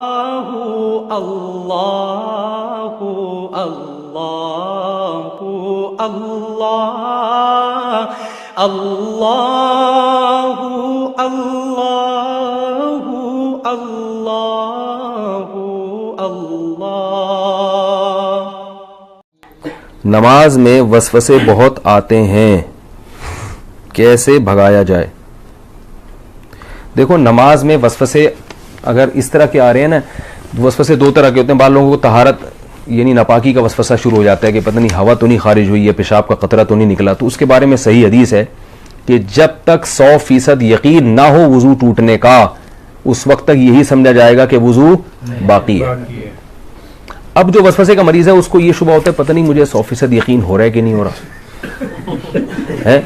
اللہ اللہ اللہ اللہ اللہ اللہ اللہ۔ نماز میں وسوسے بہت آتے ہیں، کیسے بھگایا جائے؟ دیکھو، نماز میں وسوسے اگر اس طرح کے آ رہے ہیں نا، وسوسے دو طرح کے ہوتے ہیں۔ بعض لوگوں کو طہارت یعنی ناپاکی کا وسوسہ شروع ہو جاتا ہے کہ پتہ نہیں ہوا تو نہیں خارج ہوئی ہے، پیشاب کا قطرہ تو نہیں نکلا، تو اس کے بارے میں صحیح حدیث ہے کہ جب تک 100% یقین نہ ہو وضو ٹوٹنے کا، اس وقت تک یہی سمجھا جائے گا کہ وضو باقی ہے۔ اب جو وسوسے کا مریض ہے اس کو یہ شبہ ہوتا ہے پتہ نہیں مجھے 100% یقین ہو رہا ہے کہ نہیں ہو رہا ہے،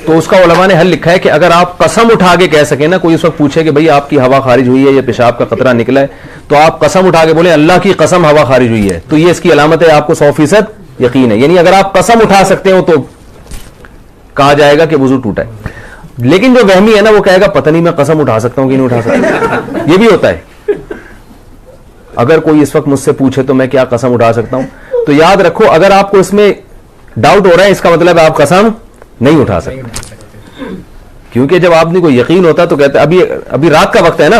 تو اس کا علماء نے حل لکھا ہے کہ اگر آپ قسم اٹھا کے کہہ سکیں نا، کوئی اس وقت پوچھے کہ بھئی آپ کی ہوا خارج ہوئی ہے یا پیشاب کا قطرہ نکلا ہے، تو آپ قسم اٹھا کے بولیں اللہ کی قسم ہوا خارج ہوئی ہے، تو یہ اس کی علامت ہے آپ کو 100% یقین ہے۔ یعنی اگر آپ قسم اٹھا سکتے ہو تو کہا جائے گا کہ وضو ٹوٹا ہے۔ لیکن جو وہمی ہے نا وہ کہے گا پتہ نہیں میں قسم اٹھا سکتا ہوں کہ نہیں اٹھا سکتا، یہ بھی ہوتا ہے۔ اگر کوئی اس وقت مجھ سے پوچھے تو میں کیا قسم اٹھا سکتا ہوں، تو یاد رکھو اگر آپ کو اس میں ڈاؤٹ ہو رہا ہے اس کا مطلب ہے آپ قسم نہیں اٹھا سکتے، کیونکہ جب آپ نے کوئی یقین ہوتا تو کہتے ابھی رات کا وقت ہے نا،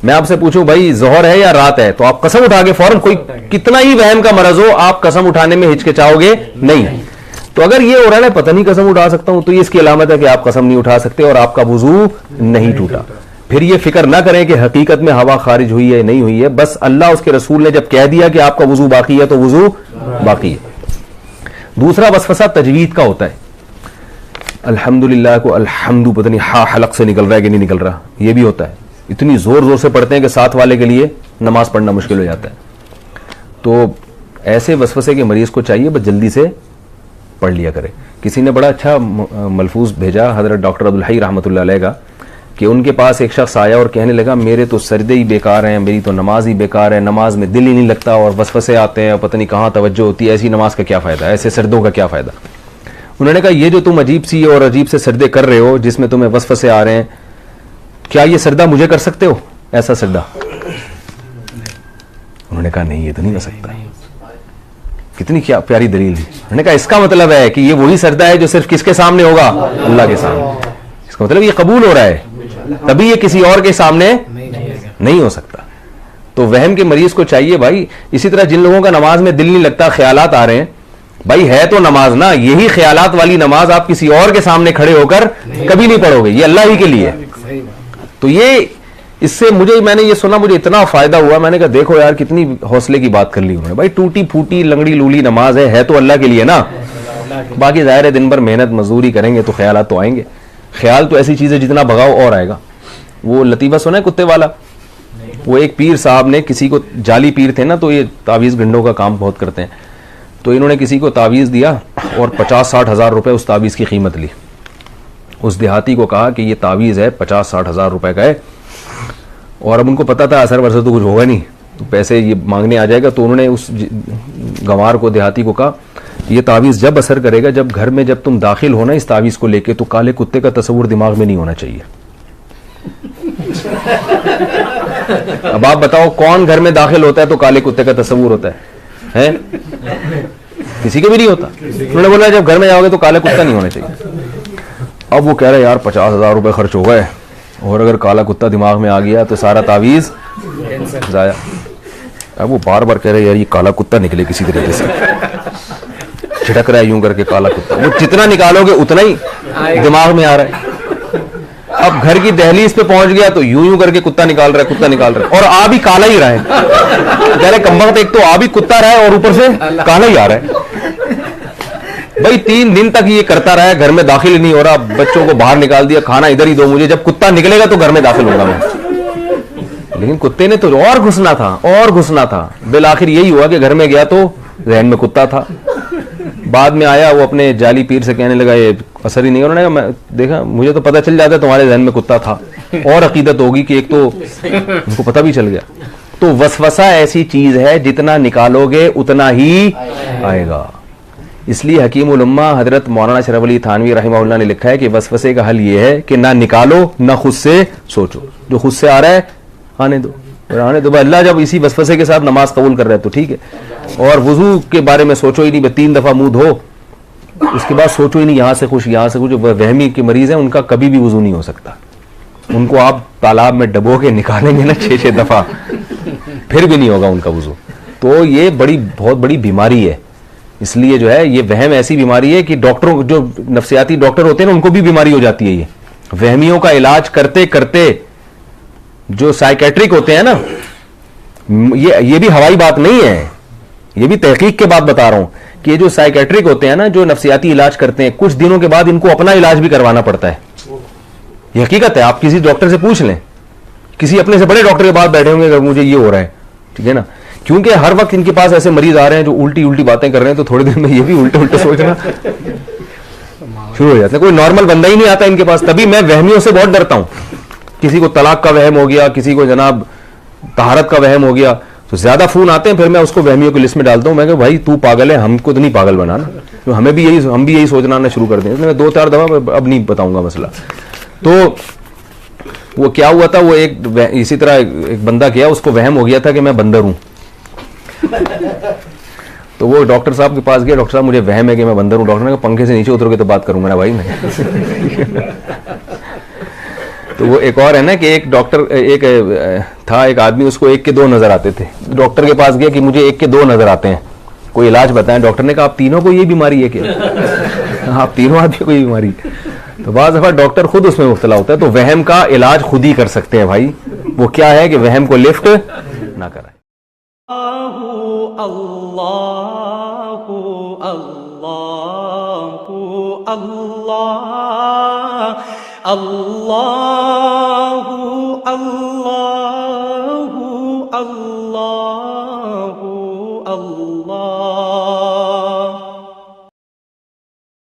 میں آپ سے پوچھوں بھائی ظہر ہے یا رات ہے، تو آپ قسم اٹھا کے فوراً، کوئی کتنا ہی وہم کا مرض ہو آپ قسم اٹھانے میں ہچکچاؤ گے نہیں۔ تو اگر یہ ہو رہا ہے پتہ نہیں قسم اٹھا سکتا ہوں، تو یہ اس کی علامت ہے کہ آپ قسم نہیں اٹھا سکتے اور آپ کا وضو نہیں ٹوٹا۔ پھر یہ فکر نہ کریں کہ حقیقت میں ہوا خارج ہوئی ہے نہیں ہوئی ہے، بس اللہ اس کے رسول نے جب کہہ دیا کہ آپ کا وضو باقی ہے تو وضو باقی ہے۔ دوسرا وسوسہ تجوید کا ہوتا ہے، الحمدللہ کو الحمد پتہ نہیں ہا حلق سے نکل رہا ہے کہ نہیں نکل رہا، یہ بھی ہوتا ہے۔ اتنی زور زور سے پڑھتے ہیں کہ ساتھ والے کے لیے نماز پڑھنا مشکل ہو جاتا ہے۔ تو ایسے وسوسے کے مریض کو چاہیے بس جلدی سے پڑھ لیا کرے۔ کسی نے بڑا اچھا ملفوظ بھیجا حضرت ڈاکٹر عبدالحی رحمۃ اللہ علیہ کا، کہ ان کے پاس ایک شخص آیا اور کہنے لگا میرے تو سجدے ہی بیکار ہیں، میری تو نماز ہی بیکار ہے، نماز میں دل ہی نہیں لگتا اور وسوسے آتے ہیں، پتہ نہیں کہاں توجہ ہوتی ہے، ایسی نماز کا کیا فائدہ، ایسے سجدوں کا کیا فائدہ؟ انہوں نے کہا یہ جو تم عجیب سی اور عجیب سے سجدے کر رہے ہو جس میں تمہیں وسوسے آ رہے ہیں، کیا یہ سجدہ مجھے کر سکتے ہو ایسا سجدہ؟ انہوں نے کہا نہیں یہ تو نہیں کر سکتا۔ کتنی کیا پیاری دلیل ہے۔ انہوں نے کہا اس کا مطلب ہے کہ یہ وہی سجدہ ہے جو صرف کس کے سامنے ہوگا؟ اللہ کے سامنے۔ اس کا مطلب یہ قبول ہو رہا ہے، تبھی یہ کسی اور کے سامنے نہیں ہو سکتا۔ تو وہم کے مریض کو چاہیے بھائی، اسی طرح جن لوگوں کا نماز میں دل نہیں لگتا، خیالات آ رہے ہیں، بھائی ہے تو نماز نا، یہی خیالات والی نماز آپ کسی اور کے سامنے کھڑے ہو کر کبھی نہیں پڑھو گے، یہ اللہ ہی کے لیے۔ تو یہ اس سے میں نے یہ سنا، مجھے اتنا فائدہ ہوا، میں نے کہا دیکھو یار کتنی حوصلے کی بات کر لی انہوں نے۔ بھائی ٹوٹی پھوٹی لنگڑی لولی نماز ہے تو اللہ کے لیے نا، باقی ظاہر ہے دن بھر محنت مزدوری کریں گے تو خیالات تو آئیں گے۔ خیال تو ایسی چیز ہے جتنا بھگاؤ اور آئے گا۔ وہ لطیفہ سنا ہے کتے والا؟ وہ ایک پیر صاحب نے کسی کو، جعلی پیر تھے نا تو یہ تعویذ گنڈوں کا کام بہت کرتے ہیں، تو انہوں نے کسی کو تعویذ دیا اور 50-60 ہزار روپے اس تعویذ کی قیمت لی۔ اس دیہاتی کو کہا کہ یہ تعویذ ہے 50-60 ہزار روپے کا ہے، اور اب ان کو پتا تھا اثر ورثہ تو کچھ ہوگا نہیں، تو پیسے یہ مانگنے آ جائے گا، تو انہوں نے اس گنوار کو، دیہاتی کو کہا یہ تعویذ جب اثر کرے گا جب گھر میں جب تم داخل ہونا اس تعویذ کو لے کے، تو کالے کتے کا تصور دماغ میں نہیں ہونا چاہیے۔ اب آپ بتاؤ کون گھر میں داخل ہوتا ہے تو کالے کتے کا تصور ہوتا ہے؟ کسی کے بھی نہیں ہوتا۔ انہوں نے بولا جب گھر میں جاؤ گے تو کالا کتا نہیں ہونا چاہیے۔ اب وہ کہہ رہے یار 50 ہزار روپے خرچ ہو گئے، اور اگر کالا کتا دماغ میں آ گیا تو سارا تعویذ ضائع۔ اب وہ بار بار کہہ رہے یار یہ کالا کتا نکلے کسی طریقے سے، چھٹک رہا ہے یوں کر کے کالا کتا، وہ جتنا نکالو گے اتنا ہی دماغ میں آ رہا ہے۔ اب گھر کی دہلیز پہ پہنچ گیا تو یوں کر کے کتا نکال رہا ہے، کتا نکال رہا ہے، اور آ بھی کالا ہی رہا ہے۔ کہہ رہے کم وقت ایک تو آ بھی کتا رہا ہے اور اوپر سے کالا ہی آ رہا ہے۔ بھائی 3 دن تک یہ کرتا رہا ہے، گھر میں داخل ہی نہیں ہو رہا، بچوں کو باہر نکال دیا، کھانا ادھر ہی دو مجھے، جب کتا نکلے گا تو گھر میں داخل ہوگا میں۔ لیکن کتے نے تو اور گھسنا تھا، بالآخر یہی ہوا کہ گھر میں گیا تو ذہن میں کتا تھا۔ بعد میں آیا وہ اپنے جعلی پیر سے کہنے لگا یہ اثر ہی نہیں، انہوں نے کہا میں دیکھا مجھے تو پتہ چل جاتا ہے تمہارے ذہن میں کتا تھا، اور عقیدت ہوگی کہ ایک تو ان کو پتہ بھی چل گیا۔ تو وسوسہ ایسی چیز ہے جتنا نکالو گے اتنا ہی آئے گا۔ اس لیے حکیم الامہ حضرت مولانا اشرف علی تھانوی رحمہ اللہ نے لکھا ہے کہ وسوسے کا حل یہ ہے کہ نہ نکالو نہ خود سے سوچو، جو خود سے آ رہا ہے آنے دو، آنے تو اللہ جب اسی وسوسے کے ساتھ نماز قبول کر رہے تو ٹھیک ہے. اور وضو کے بارے میں سوچو ہی نہیں, 3 دفعہ منہ دھو, اس کے بعد سوچو ہی نہیں یہاں سے کچھ یہاں سے کچھ. وہمی کے مریض ہیں ان کا کبھی بھی وضو نہیں ہو سکتا, ان کو آپ تالاب میں ڈبو کے نکالیں گے نا 6 دفعہ پھر بھی نہیں ہوگا ان کا وضو. تو یہ بہت بڑی بیماری ہے. اس لیے جو ہے یہ وہم ایسی بیماری ہے کہ ڈاکٹروں جو نفسیاتی ڈاکٹر ہوتے ہیں نا ان کو بھی بیماری ہو جاتی ہے. یہ وہمیوں کا علاج کرتے کرتے جو سائیکیٹرک ہوتے ہیں نا, یہ بھی ہوائی بات نہیں ہے, یہ بھی تحقیق کے بعد بتا رہا ہوں کہ یہ جو سائیکیٹرک ہوتے ہیں نا جو نفسیاتی علاج کرتے ہیں, کچھ دنوں کے بعد ان کو اپنا علاج بھی کروانا پڑتا ہے. یہ حقیقت ہے, آپ کسی ڈاکٹر سے پوچھ لیں, کسی اپنے سے بڑے ڈاکٹر کے بعد بیٹھے ہوں گے کہ مجھے یہ ہو رہا ہے, ٹھیک ہے نا, کیونکہ ہر وقت ان کے پاس ایسے مریض آ رہے ہیں جو الٹی باتیں کر رہے ہیں, تو تھوڑے دن میں یہ بھی الٹے سوچنا شروع ہو جاتا ہے. کوئی نارمل بندہ ہی نہیں آتا ان کے پاس. تبھی میں وہمیوں سے بہت ڈرتا ہوں. کسی کو طلاق کا وہم ہو گیا, کسی کو جناب طہارت کا وہم ہو گیا, تو زیادہ فون آتے ہیں, پھر میں اس کو وہمیوں کی لسٹ میں ڈالتا ہوں. میں کہ بھائی تو پاگل ہے, ہم کو تو نہیں پاگل بنانا, ہم بھی یہی سوچنا آنا شروع کر دیں. میں 2-4 دفعہ اب نہیں بتاؤں گا مسئلہ. تو وہ کیا ہوا تھا, وہ اسی طرح ایک بندہ کیا, اس کو وہم ہو گیا تھا کہ میں بندر ہوں. تو وہ ڈاکٹر صاحب کے پاس گیا, ڈاکٹر صاحب مجھے وہم ہے کہ میں بندر ہوں. ڈاکٹر نے کہا پنکھے سے نیچے اتر کے تو بات کروں گا نا بھائی میں. تو وہ ایک اور ہے نا کہ ایک ڈاکٹر ایک آدمی, اس کو 1 کے 2 نظر آتے تھے. ڈاکٹر کے پاس گیا کہ مجھے 1 کے 2 نظر آتے ہیں, کوئی علاج بتائیں. ڈاکٹر نے کہا آپ تینوں کو یہ بیماری ہے کیا؟ آپ تینوں آدمی کو یہ بیماری ہے. تو بعض دفعہ ڈاکٹر خود اس میں مبتلا ہوتا ہے. تو وہم کا علاج خود ہی کر سکتے ہیں بھائی. وہ کیا ہے کہ وہم کو لفٹ نہ کریں. اللہ اللہ اللہ اللہ اللہ